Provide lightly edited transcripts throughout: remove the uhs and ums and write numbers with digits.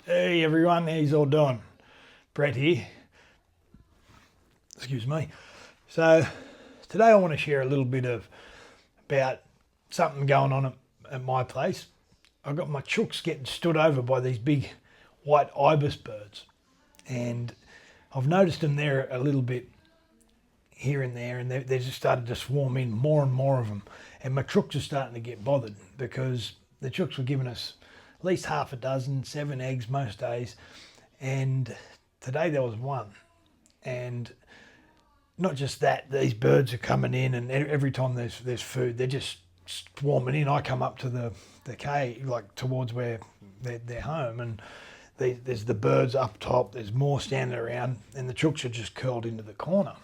Hey everyone, how's all doing? Brett here. Excuse me. So today I want to share a little bit of about something going on at my place. I've got my chooks getting stood over by these big white ibis birds, and I've noticed them there a little bit here and there, and they just started to swarm in more and more of them. And my chooks are starting to get bothered because the chooks were giving us at least half a dozen, 7 eggs most days, and today there was one. And not just that, these birds are coming in, and every time there's food, they're just swarming in. I come up to the cave, like towards where they're home, and there's the birds up top. There's more standing around, and the chooks are just curled into the corner.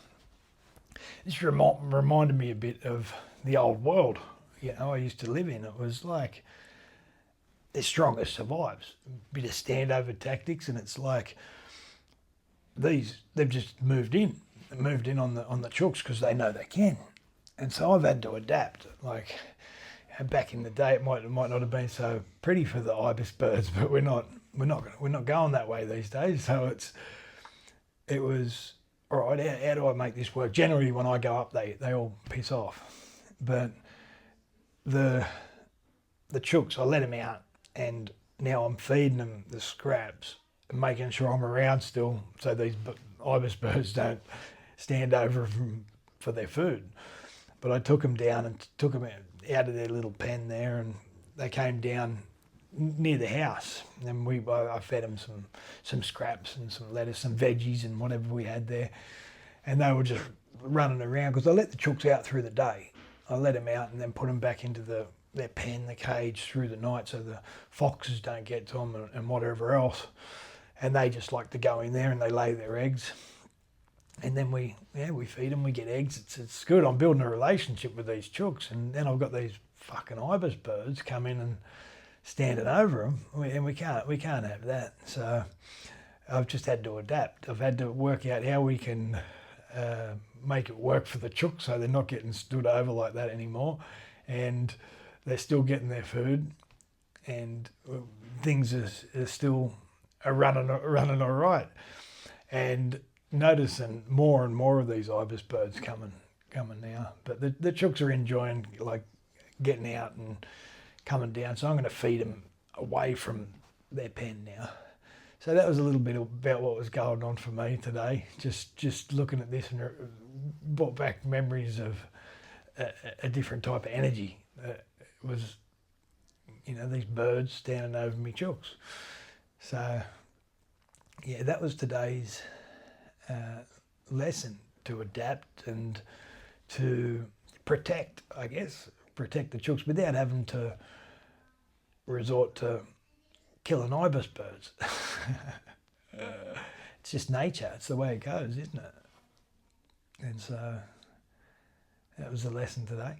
This reminded me a bit of the old world, I used to live in. It was like the strongest survives. A bit of standover tactics, and it's like they've just moved in on the chooks because they know they can, and so I've had to adapt. Like back in the day, it might not have been so pretty for the ibis birds, but we're not going that way these days. So it was all right. How do I make this work? Generally, when I go up, they all piss off, but the chooks, I let them out, and now I'm feeding them the scraps and making sure I'm around still, so these ibis birds don't stand over for their food. But I took them down and took them out of their little pen there, and they came down near the house, and I fed them some scraps and some lettuce, some veggies and whatever we had there, and they were just running around because I let the chooks out through the day. I let them out and then put them back into their pen, the cage, through the night, so the foxes don't get to them and whatever else. And they just like to go in there and they lay their eggs, and then we feed them. We get eggs. It's good. I'm building a relationship with these chooks, and then I've got these fucking ibis birds come in and standing over them, and we can't have that. So I've just had to adapt. I've had to work out how we can make it work for the chooks so they're not getting stood over like that anymore, and they're still getting their food, and things are still running all right. And noticing more and more of these ibis birds coming now. But the chooks are enjoying like getting out and coming down. So I'm going to feed them away from their pen now. So that was a little bit about what was going on for me today. Just looking at this, and brought back memories of a different type of energy. It was, these birds standing over me chooks. So yeah, that was today's lesson: to adapt and to protect, I guess, protect the chooks without having to resort to killing ibis birds. It's just nature. It's the way it goes, isn't it? And so that was the lesson today.